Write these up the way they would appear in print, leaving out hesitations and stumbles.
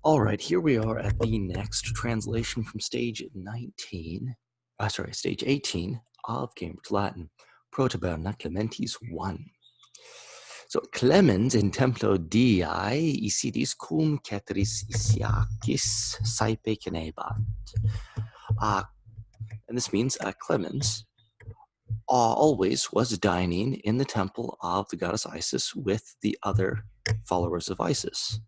All right, here we are at the next translation from stage 18 of Cambridge Latin, Pro Taberna Clementis 1. So, Clemens in templo Dei isidis cum ceteris isiacis saipe cenebat. And this means Clemens always was dining in the temple of the goddess Isis with the other followers of Isis.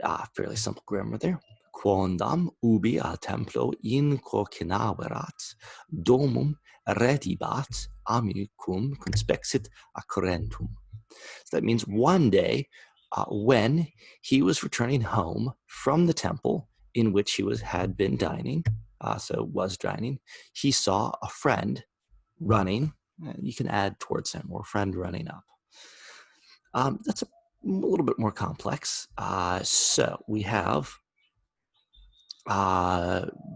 All right, fairly simple grammar there. Quondam ubi a templo in cocinaverat domum redibat amicum conspexit accorentum. So that means one day when he was returning home from the temple in which he had been dining, he saw a friend running. You can add towards him, or friend running up. That's a little bit more complex. So we have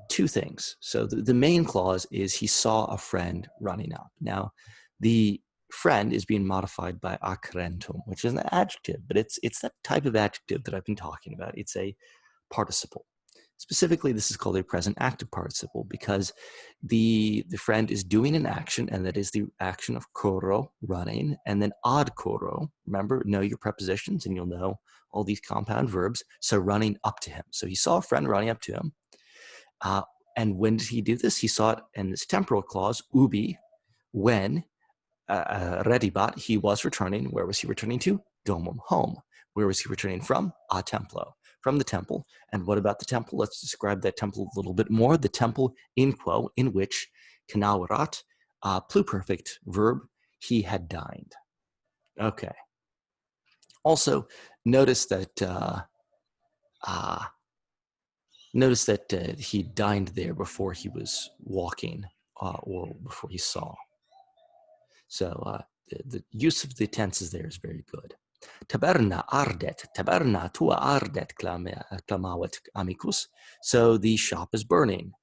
two things. So the main clause is he saw a friend running up. Now, the friend is being modified by acrentum, which is an adjective, but it's that type of adjective that I've been talking about. It's a participle. Specifically, this is called a present active participle because the friend is doing an action, and that is the action of koro, running, and then ad koro. Remember, know your prepositions, and you'll know all these compound verbs. So running up to him. So he saw a friend running up to him. And when did he do this? He saw it in this temporal clause, ubi, when redibat, he was returning. Where was he returning to? Domum, home. Where was he returning from? A templo, from the temple. And what about the temple? Let's describe that temple a little bit more. The temple in quo, in which canaverat, pluperfect verb, he had dined. Okay. Also, notice that he dined there before he was walking, or before he saw. So the use of the tenses there is very good. Taberna ardet, taberna tua ardet clamavit amicus. So the shop is burning.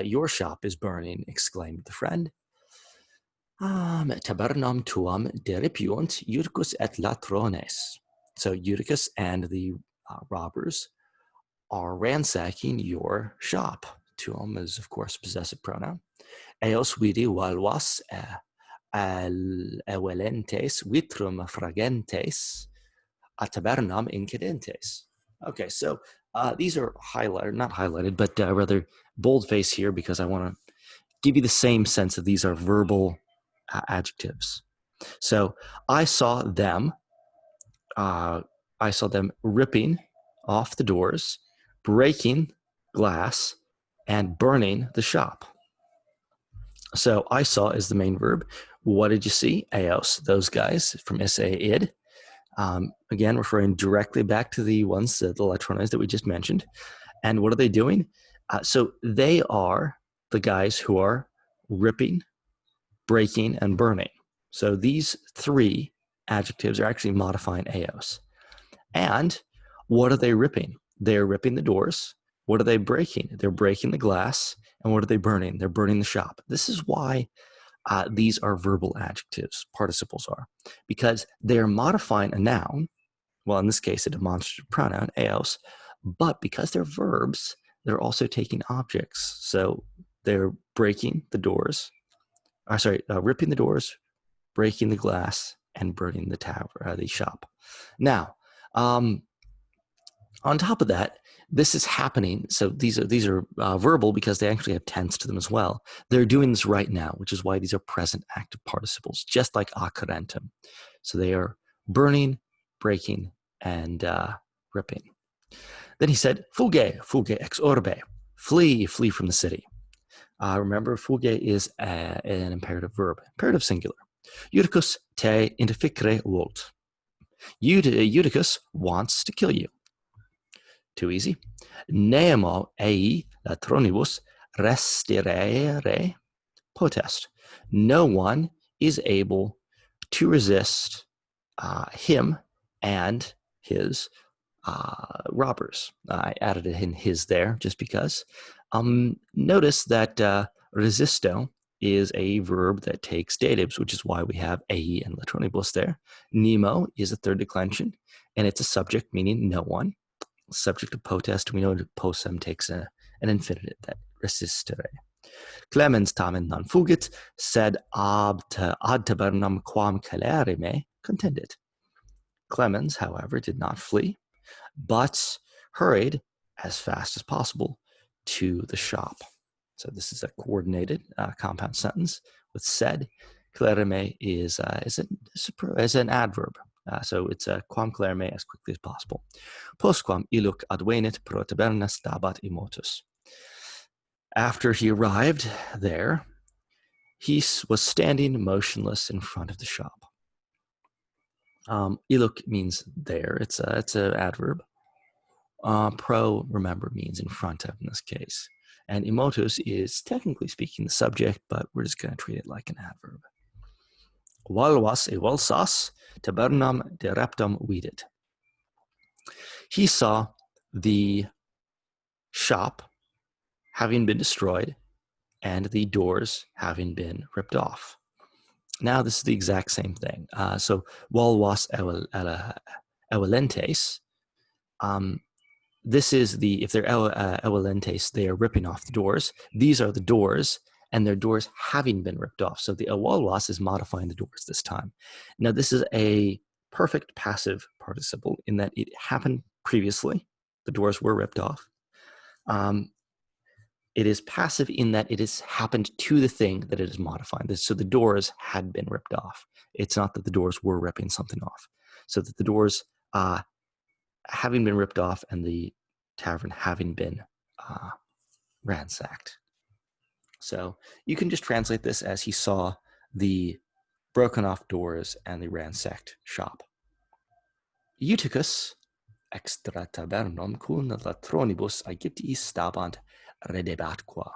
Your shop is burning, exclaimed the friend. Tabernam tuam deripunt Eutychus et latrones. So Eutychus and the robbers are ransacking your shop. Tuum is, of course, possessive pronoun. Eos vidi valvas evelentes vitrum fragentes a tabernam incedentes. Okay, so these are highlighted, not highlighted, but rather boldface here because I want to give you the same sense that these are verbal adjectives. So I saw them ripping off the doors, breaking glass, and burning the shop. So I saw is the main verb. What did you see? Eos, those guys from id. Again, referring directly back to the ones, the electrons that we just mentioned. And what are they doing? So they are the guys who are ripping, breaking, and burning. So these three adjectives are actually modifying Eos. And what are they ripping? They're ripping the doors. What are they breaking? They're breaking the glass. And what are they burning? They're burning the shop. This is why these are verbal adjectives, participles are, because they're modifying a noun, well, in this case, a demonstrative pronoun, eos, but because they're verbs, they're also taking objects. So they're breaking the doors, ripping the doors, breaking the glass, and burning the shop. Now, on top of that, this is happening. So these are verbal because they actually have tense to them as well. They're doing this right now, which is why these are present active participles, just like accurentum. So they are burning, breaking, and ripping. Then he said, fuge, fuge ex orbe, flee, flee from the city. Remember, fuge is an imperative verb, imperative singular. Eutychus te interficere vult. Eutychus wants to kill you. Too easy. Nemo ei latronibus restirere potest. No one is able to resist him and his robbers. I added in his there just because. Notice that resisto is a verb that takes datives, which is why we have ei and latronibus there. Nemo is a third declension, and it's a subject meaning no one. Subject of potest, we know that possum takes an infinitive, that resistere. Clemens tamen non fugit, sed ad tabernam quam celerime contendit. Clemens, however, did not flee, but hurried as fast as possible to the shop. So this is a coordinated compound sentence with sed. Celerime is an adverb. So it's quam celerime, as quickly as possible. Postquam illuc advenit pro taberna stabat immotus. After he arrived there, he was standing motionless in front of the shop. Illuc means there. It's an adverb. Pro, remember, means in front of in this case. And immotus is technically speaking the subject, but we're just going to treat it like an adverb. Valvas e valsas tabernam de reptum vidit. He saw the shop having been destroyed and the doors having been ripped off. Now this is the exact same thing. So valvas evalentes. This is if they're evalentes, they are ripping off the doors. These are the doors, and their doors having been ripped off. So the evalvas is modifying the doors this time. Now this is a perfect passive participle in that it happened previously. The doors were ripped off. It is passive in that it has happened to the thing that it is modifying. So the doors had been ripped off. It's not that the doors were ripping something off. So that the doors having been ripped off and the tavern having been ransacked. So you can just translate this as he saw the broken off doors and the ransacked shop. Eutychus extra tabernum cum latronibus Aegyptii stabant redebatqua.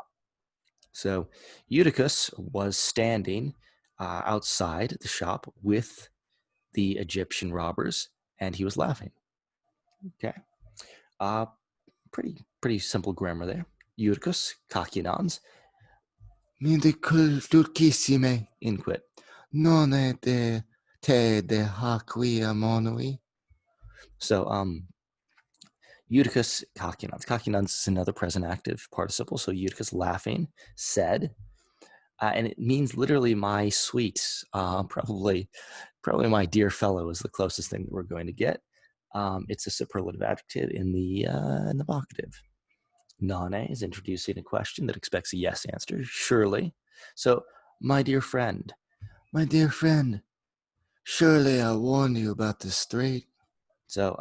So Eutychus was standing outside the shop with the Egyptian robbers, and he was laughing. Okay. Pretty simple grammar there. Eutychus, kakinans, minde culturcissime, inquit, non de te de haquia monui. So, Eutychus, kakinans. Kakinans is another present active participle. So Eutychus laughing, said, and it means literally my sweet, probably my dear fellow is the closest thing that we're going to get. It's a superlative adjective in the vocative. Nane is introducing a question that expects a yes answer, surely. So, my dear friend, surely I warned you about this street. So,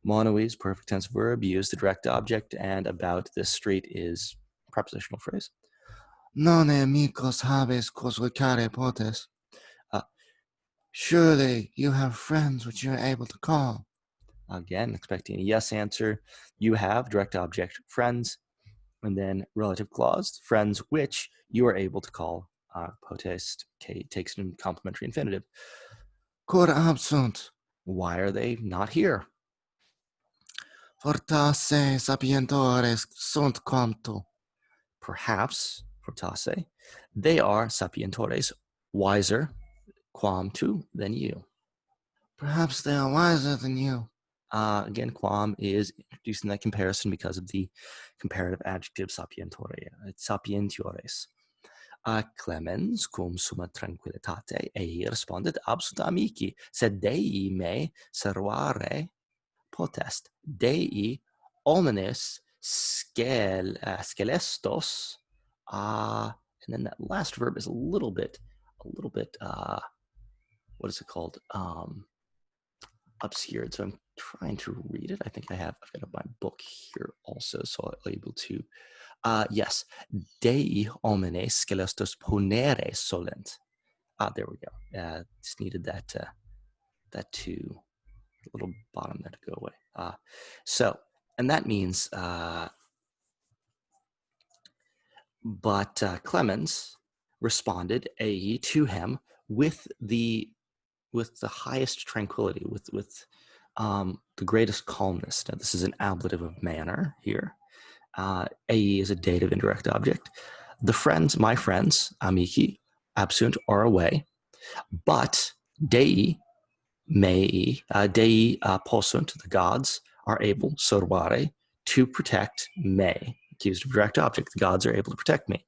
monoi is perfect tense verb, use the direct object, and about this street is prepositional phrase. Non amicos habes quos vocare potes. Surely you have friends which you are able to call. Again, expecting a yes answer. You have direct object, friends, and then relative clause, friends which you are able to call. Potest takes an complementary infinitive. Cor absunt. Why are they not here? Fortasse sapientores sunt quanto. Perhaps, fortasse, they are sapientores, wiser, quam tu, than you. Perhaps they are wiser than you. Again, quam is introducing that comparison because of the comparative adjective sapientore. It's sapientiores. Clemens, cum summa tranquillitate, ei responded absut amici, sed Dei me servare potest. Dei omnes scelestos. And then that last verb is a little bit, what is it called? Obscured. So I'm trying to read it. I think I've got my book here also, so I'll be able to. Yes, Dei homines scelestos ponere solent. There we go. Just needed that to the little bottom there to go away. So, and that means, but Clemens responded to him with the highest tranquility, with the greatest calmness. Now, this is an ablative of manner here. Ae is a dative indirect object. The friends, my friends, amici, absunt, are away, but Dei possunt, the gods, are able, sorvare, to protect me. Accused of direct object. The gods are able to protect me.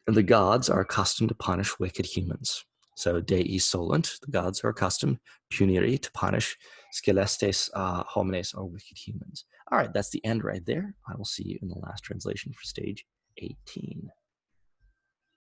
The gods are accustomed to punish wicked humans. So dei solunt, the gods are accustomed, puniri, to punish scelestes homines, or wicked humans. All right, that's the end right there. I will see you in the last translation for stage 18.